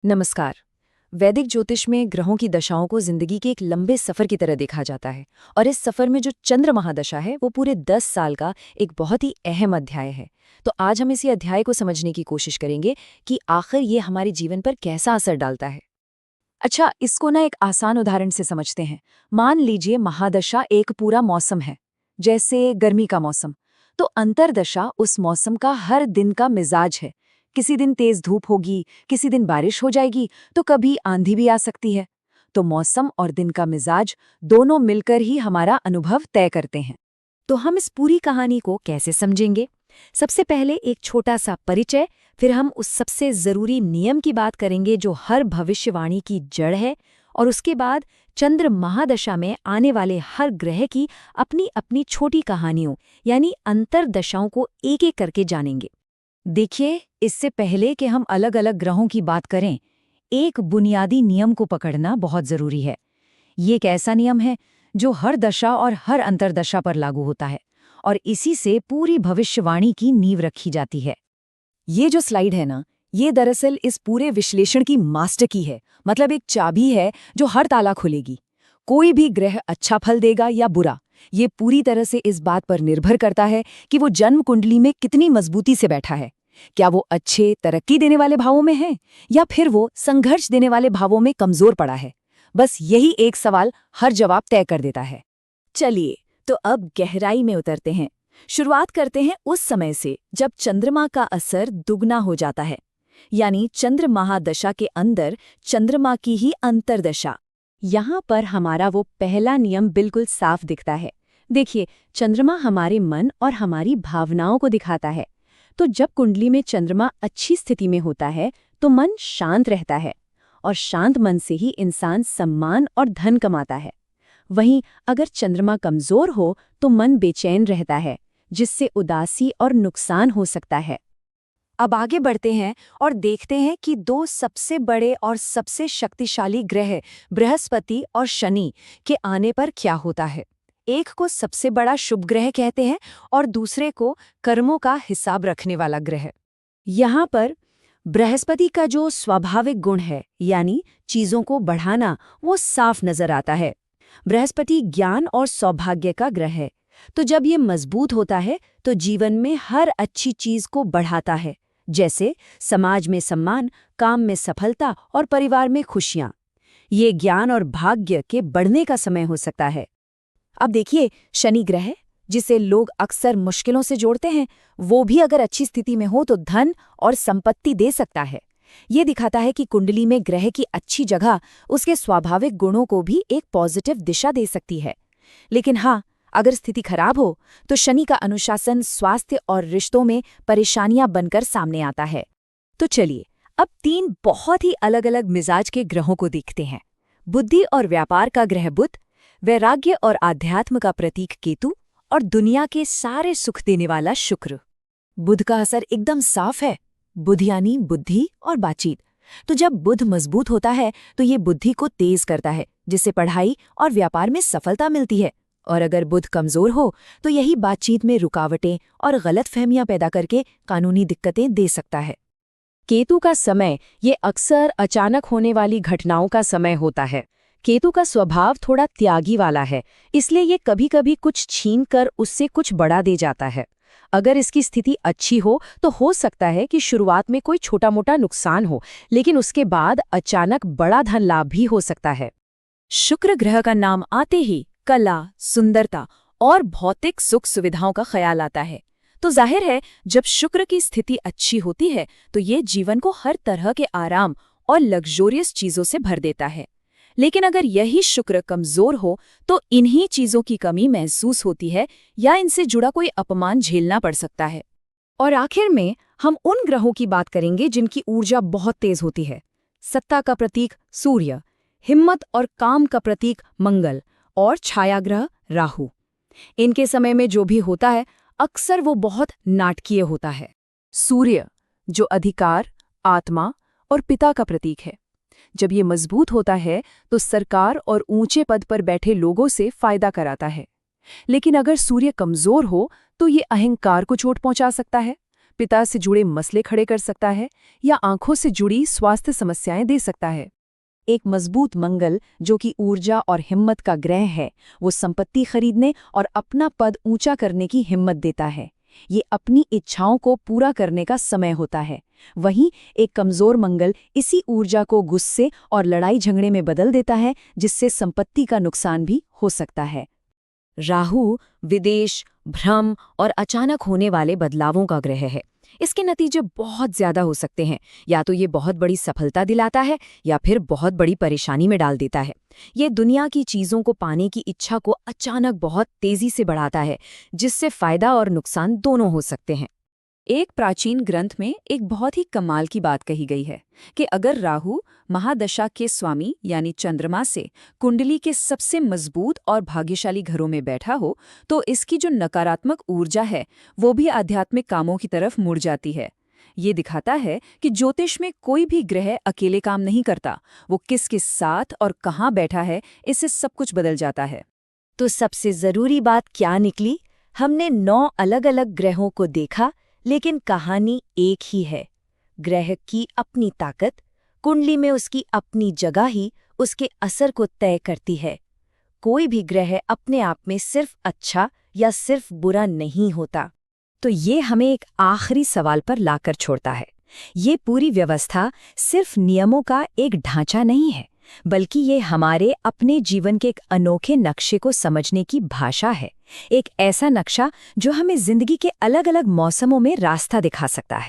नमस्कार। वैदिक ज्योतिष में ग्रहों की दशाओं को जिंदगी के एक लंबे सफर की तरह देखा जाता है और इस सफर में जो चंद्र महादशा है वो पूरे 10 साल का एक बहुत ही अहम अध्याय है। तो आज हम इसी अध्याय को समझने की कोशिश करेंगे कि आखिर ये हमारे जीवन पर कैसा असर डालता है। अच्छा, इसको ना एक आसान उदाहरण से समझते हैं। मान लीजिए महादशा एक पूरा मौसम है, जैसे गर्मी का मौसम। तो अंतरदशा उस मौसम का हर दिन का मिजाज है। किसी दिन तेज धूप होगी, किसी दिन बारिश हो जाएगी, तो कभी आंधी भी आ सकती है। तो मौसम और दिन का मिजाज दोनों मिलकर ही हमारा अनुभव तय करते हैं। तो हम इस पूरी कहानी को कैसे समझेंगे? सबसे पहले एक छोटा सा परिचय, फिर हम उस सबसे जरूरी नियम की बात करेंगे जो हर भविष्यवाणी की जड़ है, और उसके बाद चंद्र महादशा में आने वाले हर ग्रह की अपनी अपनी छोटी कहानियों यानी अंतरदशाओं को एक एक करके जानेंगे। देखिए, इससे पहले कि हम अलग अलग ग्रहों की बात करें, एक बुनियादी नियम को पकड़ना बहुत जरूरी है। ये एक ऐसा नियम है जो हर दशा और हर अंतरदशा पर लागू होता है और इसी से पूरी भविष्यवाणी की नींव रखी जाती है। ये जो स्लाइड है ना, ये दरअसल इस पूरे विश्लेषण की मास्टर की है, मतलब एक चाबी है जो हर ताला खोलेगी। कोई भी ग्रह अच्छा फल देगा या बुरा, ये पूरी तरह से इस बात पर निर्भर करता है कि वो जन्म कुंडली में कितनी मजबूती से बैठा है। क्या वो अच्छे तरक्की देने वाले भावों में है या फिर वो संघर्ष देने वाले भावों में कमजोर पड़ा है। बस यही एक सवाल हर जवाब तय कर देता है। चलिए, तो अब गहराई में उतरते हैं। शुरुआत करते हैं उस समय से जब चंद्रमा का असर दुगना हो जाता है, यानी चंद्र महादशा के अंदर चंद्रमा की ही अंतरदशा। यहाँ पर हमारा वो पहला नियम बिल्कुल साफ दिखता है। देखिए, चंद्रमा हमारे मन और हमारी भावनाओं को दिखाता है। तो जब कुंडली में चंद्रमा अच्छी स्थिति में होता है तो मन शांत रहता है, और शांत मन से ही इंसान सम्मान और धन कमाता है। वहीं अगर चंद्रमा कमजोर हो तो मन बेचैन रहता है, जिससे उदासी और नुकसान हो सकता है। अब आगे बढ़ते हैं और देखते हैं कि दो सबसे बड़े और सबसे शक्तिशाली ग्रह बृहस्पति और शनि के आने पर क्या होता है। एक को सबसे बड़ा शुभ ग्रह कहते हैं और दूसरे को कर्मों का हिसाब रखने वाला ग्रह। यहाँ पर बृहस्पति का जो स्वाभाविक गुण है, यानी चीजों को बढ़ाना, वो साफ नजर आता है। बृहस्पति ज्ञान और सौभाग्य का ग्रह है, तो जब ये मजबूत होता है तो जीवन में हर अच्छी चीज को बढ़ाता है, जैसे समाज में सम्मान, काम में सफलता और परिवार में खुशियां। ये ज्ञान और भाग्य के बढ़ने का समय हो सकता है। अब देखिए, शनि ग्रह, जिसे लोग अक्सर मुश्किलों से जोड़ते हैं, वो भी अगर अच्छी स्थिति में हो तो धन और संपत्ति दे सकता है। ये दिखाता है कि कुंडली में ग्रह की अच्छी जगह उसके स्वाभाविक गुणों को भी एक पॉजिटिव दिशा दे सकती है। लेकिन हाँ, अगर स्थिति खराब हो तो शनि का अनुशासन स्वास्थ्य और रिश्तों में परेशानियां बनकर सामने आता है। तो चलिए, अब तीन बहुत ही अलग अलग मिजाज के ग्रहों को देखते हैं। बुद्धि और व्यापार का ग्रह बुध, वैराग्य और आध्यात्म का प्रतीक केतु, और दुनिया के सारे सुख देने वाला शुक्र। बुध का असर एकदम साफ है। बुध यानी बुद्धि और बातचीत। तो जब बुध मजबूत होता है तो ये बुद्धि को तेज करता है, जिससे पढ़ाई और व्यापार में सफलता मिलती है। और अगर बुध कमजोर हो तो यही बातचीत में रुकावटें और गलतफहमियां पैदा करके कानूनी दिक्कतें दे सकता है। केतु का समय ये अक्सर अचानक होने वाली घटनाओं का समय होता है। केतु का स्वभाव थोड़ा त्यागी वाला है, इसलिए ये कभी-कभी कुछ छीन कर उससे कुछ बड़ा दे जाता है। अगर इसकी स्थिति अच्छी हो सकता है कि शुरुआत में कोई छोटा-मोटा नुकसान हो, लेकिन उसके बाद अचानक बड़ा धन लाभ भी हो सकता है। शुक्र ग्रह का नाम आते ही कला, सुंदरता और भौतिक सुख सुविधाओं का ख्याल आता है। तो जाहिर है, जब शुक्र की स्थिति अच्छी होती है तो ये जीवन को हर तरह के आराम और लग्जोरियस चीजों से भर देता है। लेकिन अगर यही शुक्र कमजोर हो तो इन्हीं चीजों की कमी महसूस होती है या इनसे जुड़ा कोई अपमान झेलना पड़ सकता है। और आखिर में हम उन ग्रहों की बात करेंगे जिनकी ऊर्जा बहुत तेज होती है। सत्ता का प्रतीक सूर्य, हिम्मत और काम का प्रतीक मंगल, और छायाग्रह राहु। इनके समय में जो भी होता है अक्सर वो बहुत नाटकीय होता है। सूर्य, जो अधिकार, आत्मा और पिता का प्रतीक है, जब ये मजबूत होता है तो सरकार और ऊंचे पद पर बैठे लोगों से फायदा कराता है। लेकिन अगर सूर्य कमजोर हो तो ये अहंकार को चोट पहुंचा सकता है, पिता से जुड़े मसले खड़े कर सकता है या आंखों से जुड़ी स्वास्थ्य समस्याएं दे सकता है। एक मजबूत मंगल, जो कि ऊर्जा और हिम्मत का ग्रह है, वो संपत्ति खरीदने और अपना पद ऊंचा करने की हिम्मत देता है। ये अपनी इच्छाओं को पूरा करने का समय होता है। वहीं एक कमजोर मंगल इसी ऊर्जा को गुस्से और लड़ाई झगड़े में बदल देता है, जिससे संपत्ति का नुकसान भी हो सकता है। राहु विदेश, भ्रम और अचानक होने वाले बदलावों का ग्रह है। इसके नतीजे बहुत ज्यादा हो सकते हैं। या तो ये बहुत बड़ी सफलता दिलाता है या फिर बहुत बड़ी परेशानी में डाल देता है। ये दुनिया की चीजों को पाने की इच्छा को अचानक बहुत तेजी से बढ़ाता है, जिससे फायदा और नुकसान दोनों हो सकते हैं। एक प्राचीन ग्रंथ में एक बहुत ही कमाल की बात कही गई है कि अगर राहु महादशा के स्वामी यानी चंद्रमा से कुंडली के सबसे मजबूत और भाग्यशाली घरों में बैठा हो, तो इसकी जो नकारात्मक ऊर्जा है वो भी आध्यात्मिक कामों की तरफ मुड़ जाती है। ये दिखाता है कि ज्योतिष में कोई भी ग्रह अकेले काम नहीं करता, वो किसके साथ और कहाँ बैठा है इससे सब कुछ बदल जाता है। तो सबसे जरूरी बात क्या निकली? हमने 9 अलग-अलग ग्रहों को देखा, लेकिन कहानी एक ही है। ग्रह की अपनी ताकत, कुंडली में उसकी अपनी जगह ही उसके असर को तय करती है। कोई भी ग्रह अपने आप में सिर्फ अच्छा या सिर्फ बुरा नहीं होता। तो ये हमें एक आखिरी सवाल पर लाकर छोड़ता है। ये पूरी व्यवस्था सिर्फ नियमों का एक ढांचा नहीं है, बल्कि ये हमारे अपने जीवन के एक अनोखे नक्शे को समझने की भाषा है। एक ऐसा नक्शा जो हमें जिंदगी के अलग-अलग मौसमों में रास्ता दिखा सकता है।